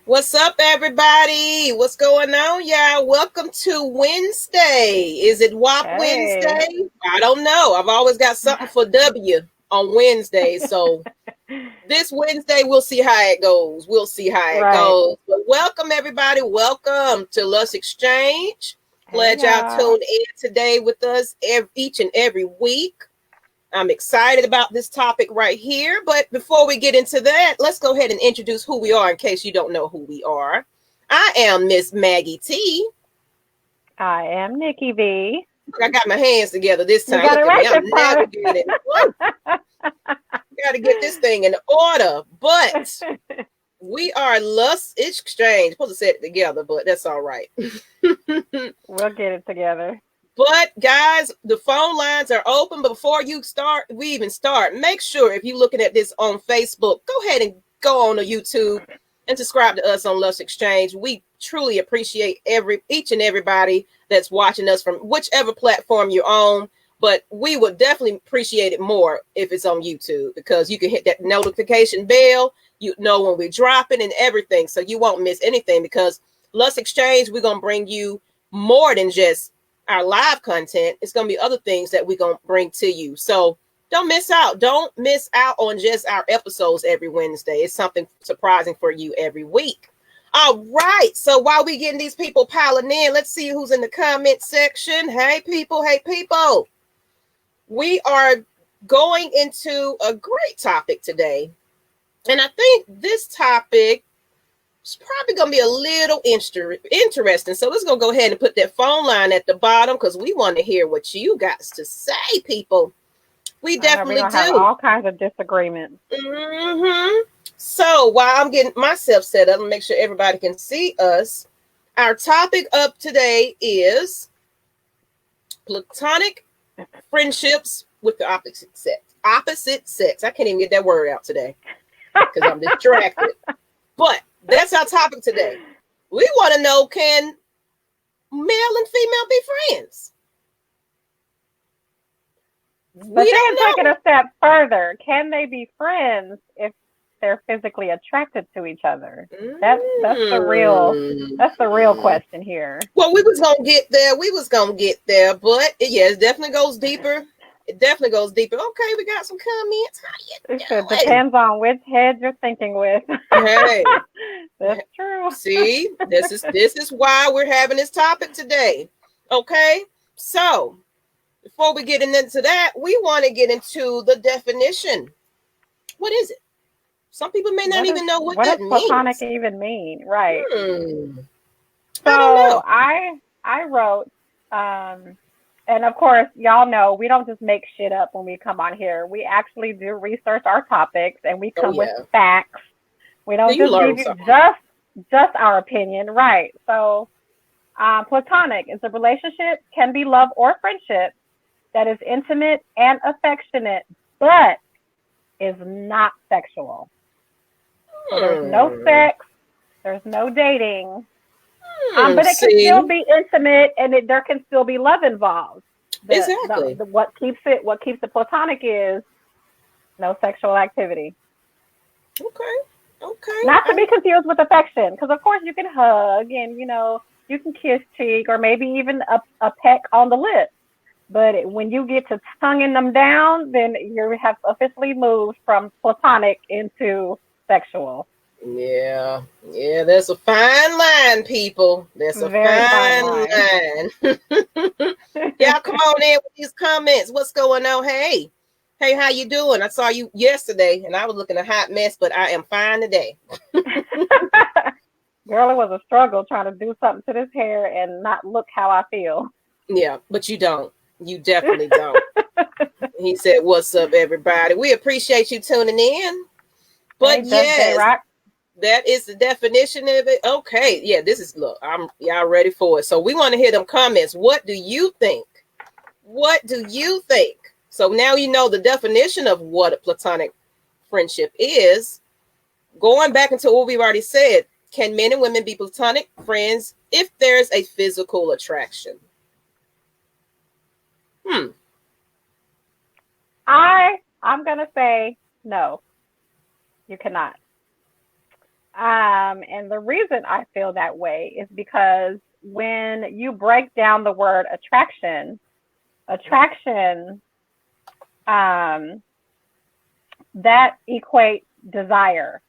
What's up, everybody? What's going on, y'all? Welcome to Wednesday. Is it WAP Hey. Wednesday? I don't know. I've always got something for W on Wednesday. So this Wednesday, we'll see how it goes. We'll see how it Right. goes. But welcome, everybody. Welcome to Lush Exchange. Hey, Glad y'all y'all. tuned in today with us each and every week. I'm excited about this topic right here. But before we get into that, let's go ahead and introduce who we are in case you don't know who we are. I am Miss Maggie T. I am Nikki V. I got my hands together this You time. got it Look at me. right I'm this navigating. Got to get this thing in order. But we are Lush Exchange. Supposed to say it together, but that's all right. We'll get it together. But guys, the phone lines are open. But before we even start, make sure if you're looking at this on Facebook, go ahead and go on to YouTube and subscribe to us on Lush Exchange. We truly appreciate each and everybody that's watching us from whichever platform you're on. But we would definitely appreciate it more if it's on YouTube because you can hit that notification bell. You know when we're dropping and everything, so you won't miss anything. Because Lush Exchange, we're gonna bring you more than just our live content. It's going to be other things that we're going to bring to you. So don't miss out. Don't miss out on just our episodes every Wednesday. It's something surprising for you every week. All right. So while we getting these people piling in, let's see who's in the comment section. Hey, people. Hey, people. We are going into a great topic today. And I think this topic it's probably going to be a little interesting. So let's go ahead and put that phone line at the bottom because we want to hear what you guys to say, people. We definitely We're going to have do. all kinds of disagreements. So while I'm getting myself set up and make sure everybody can see us, our topic of today is platonic friendships with the opposite sex. Opposite sex. I can't even get that word out today because I'm distracted. But that's our topic today. We want to know, can male and female be friends? But then take it a step further. Can they be friends if they're physically attracted to each other? That's the real question here. Well, we was gonna get there. But yeah, it definitely goes deeper. Okay, we got some comments. It depends on which head you're thinking with. Hey, that's true. See, this is why we're having this topic today. Okay, so before we get into that, we want to get into the definition. What is it? Some people may not even know what that means. What does platonic even mean? Right. So I don't know. I wrote, and of course, y'all know we don't just make shit up when we come on here. We actually do research our topics and we come with facts. We don't just give you just our opinion, right? So, platonic is a relationship, can be love or friendship that is intimate and affectionate, but is not sexual. So there's no sex, there's no dating, but it can still be intimate, and there can still be love involved. Exactly. What keeps it platonic is no sexual activity. Okay. Not to be confused with affection, because of course you can hug and you can kiss cheek or maybe even a peck on the lips. But when you get to tonguing them down, then you have officially moved from platonic into sexual. Yeah, there's a fine line, people. There's a very fine line. Y'all come on in with these comments. What's going on? Hey, how you doing? I saw you yesterday, and I was looking a hot mess, but I am fine today. Girl, it was a struggle trying to do something to this hair and not look how I feel. Yeah, but you don't. You definitely don't. He said, "What's up, everybody? We appreciate you tuning in." But yes, that is the definition of it. Okay, yeah, y'all ready for it. So we want to hear them comments. What do you think? So now you know the definition of what a platonic friendship is. Going back into what we've already said, can men and women be platonic friends if there's a physical attraction? I'm going to say no, you cannot. And the reason I feel that way is because when you break down the word attraction, um, that equates desire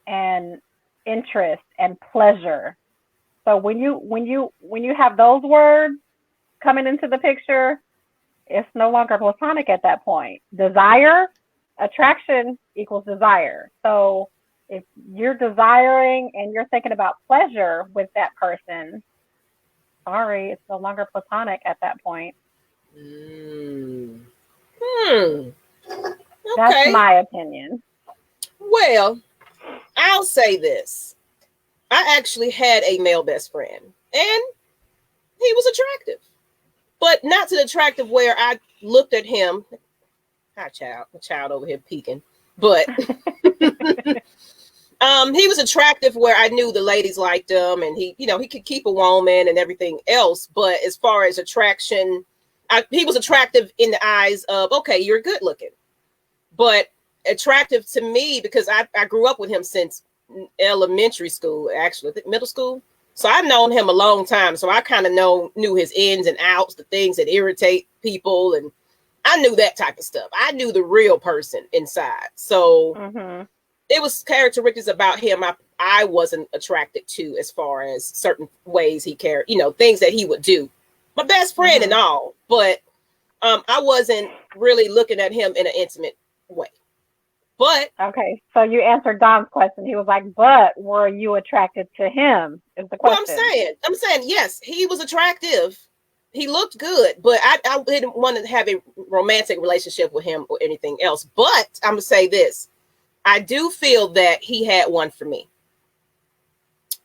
and interest and pleasure. So when you have those words coming into the picture, it's no longer platonic at that point. Desire, attraction equals desire. So if you're desiring and you're thinking about pleasure with that person, sorry, it's no longer platonic at that point. Okay. That's my opinion. Well, I'll say this. I actually had a male best friend, and he was attractive, but not to the attractive where I looked at him. Hi, child. The child over here peeking. But he was attractive where I knew the ladies liked him, and he could keep a woman and everything else. But as far as attraction, he was attractive in the eyes of, okay, you're good looking, but attractive to me because I grew up with him since elementary school, actually, middle school. So I've known him a long time. So I kind of knew his ins and outs, the things that irritate people, and I knew that type of stuff. I knew the real person inside. So it was characteristics about him I wasn't attracted to, as far as certain ways he cared, things that he would do. My best friend and all, but I wasn't really looking at him in an intimate way. But okay, so you answered Don's question. He was like, "But were you attracted to him?" Is the question. Well, I'm saying yes, he was attractive. He looked good, but I didn't want to have a romantic relationship with him or anything else. But I'm gonna say this: I do feel that he had one for me,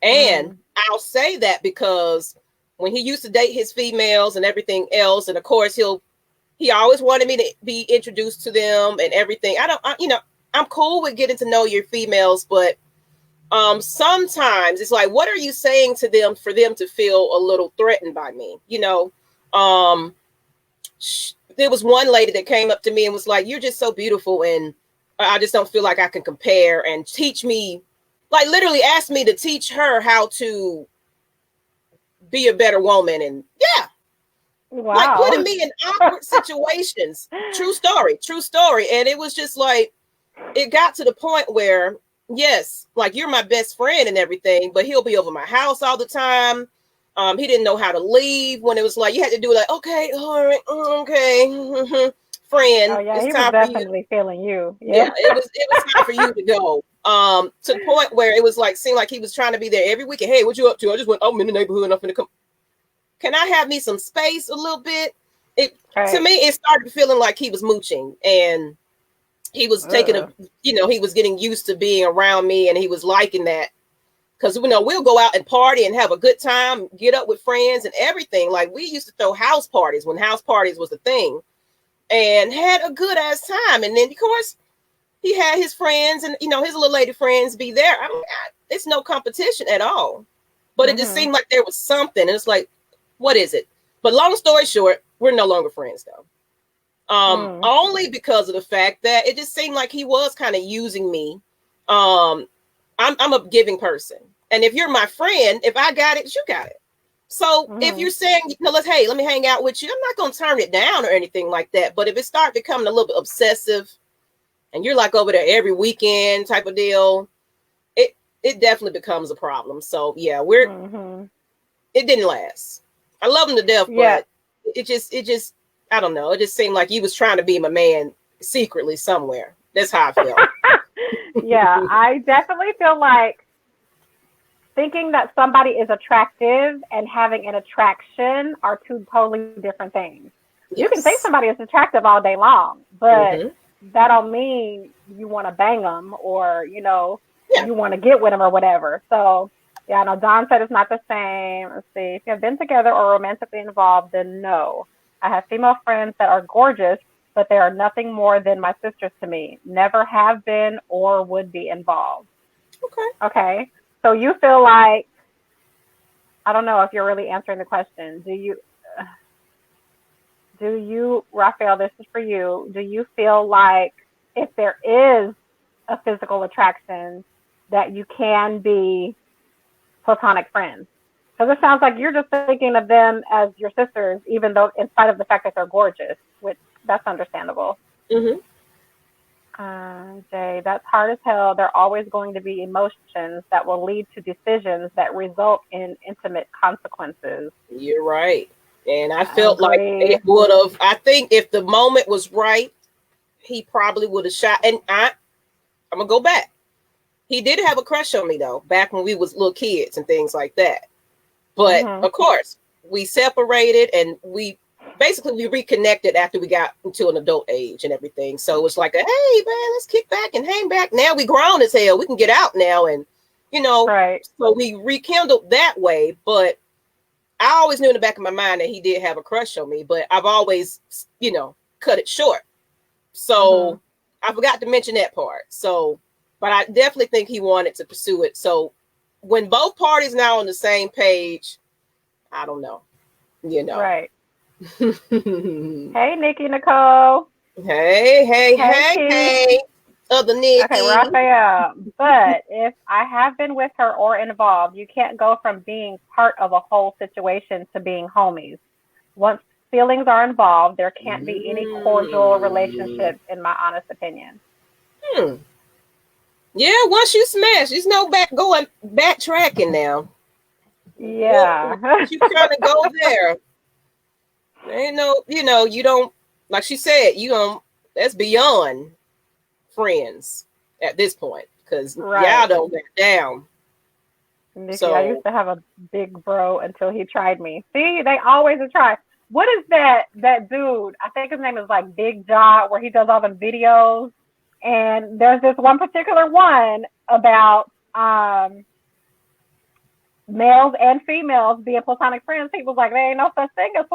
and I'll say that because when he used to date his females and everything else, and of course he always wanted me to be introduced to them and everything. I'm cool with getting to know your females, but sometimes it's like, what are you saying to them for them to feel a little threatened by me? There was one lady that came up to me and was like, "You're just so beautiful, and I just don't feel like I can compare," and teach me, like literally asked me to teach her how to be a better woman. And yeah, wow. Like putting me in awkward situations. True story. And it was just like, it got to the point where, yes, like you're my best friend and everything, but he'll be over my house all the time. He didn't know how to leave when it was like, you had to do like, okay, all right, okay, friend. Oh yeah, it's he time was definitely feeling you. Yeah, it was time for you to go. To the point where it was like, seemed like he was trying to be there every weekend. Hey, what you up to? I just went, I'm in the neighborhood and I'm gonna come. Can I have me some space a little bit? To me, it started feeling like he was mooching, and he was taking he was getting used to being around me, and he was liking that. Because we'll go out and party and have a good time, get up with friends and everything. Like we used to throw house parties when house parties was a thing, and had a good ass time. And then of course he had his friends and his little lady friends be there. It's no competition at all, but it just seemed like there was something, and it's like, what is it? But long story short, we're no longer friends though. Only because of the fact that it just seemed like he was kind of using me. I'm a giving person, and if you're my friend, if I got it, you got it. So if you're saying, let me hang out with you, I'm not going to turn it down or anything like that. But if it starts becoming a little bit obsessive, and you're like over there every weekend type of deal, it definitely becomes a problem. So yeah, it didn't last. I love him to death, but it just I don't know. It just seemed like he was trying to be my man secretly somewhere. That's how I felt. Yeah, I definitely feel like thinking that somebody is attractive and having an attraction are two totally different things. Yes. You can think somebody is attractive all day long, but that don't mean you want to bang them or, you want to get with them or whatever. So, yeah, I know Don said it's not the same. Let's see. If you have been together or romantically involved, then no. I have female friends that are gorgeous, but they are nothing more than my sisters to me. Never have been or would be involved. Okay. So you feel like, I don't know if you're really answering the question. Do you, Raphael, this is for you. Do you feel like if there is a physical attraction, that you can be platonic friends. Because it sounds like you're just thinking of them as your sisters, even though, in spite of the fact that they're gorgeous, which that's understandable. Mm-hmm. Jay, that's hard as hell. There are always going to be emotions that will lead to decisions that result in intimate consequences. You're right. And I felt like it would have, I think if the moment was right, he probably would have shot. And I'm going to go back. He did have a crush on me, though, back when we was little kids and things like that. But, of course, we separated and we reconnected after we got into an adult age and everything. So it was like, hey, man, let's kick back and hang back. Now we grown as hell. We can get out now. And, right. So we rekindled that way. But I always knew in the back of my mind that he did have a crush on me. But I've always, cut it short. So I forgot to mention that part. So, but I definitely think he wanted to pursue it. So when both parties now on the same page, I don't know, Right. Hey, Nikki Nicole. Hey. Other Nikki. Okay, Raphael. But if I have been with her or involved, you can't go from being part of a whole situation to being homies. Once feelings are involved, there can't be any cordial relationship, in my honest opinion. Yeah, once you smash, there's no backtracking now. Yeah. You kind of go there. Ain't no, you don't, like she said, that's beyond friends at this point, because y'all don't get down. Nikki, I used to have a big bro until he tried me. See, they always try. What is that dude? I think his name is like Big Jaw, where he does all the videos. And there's this one particular one about males and females being platonic friends. He was like, there ain't no such thing as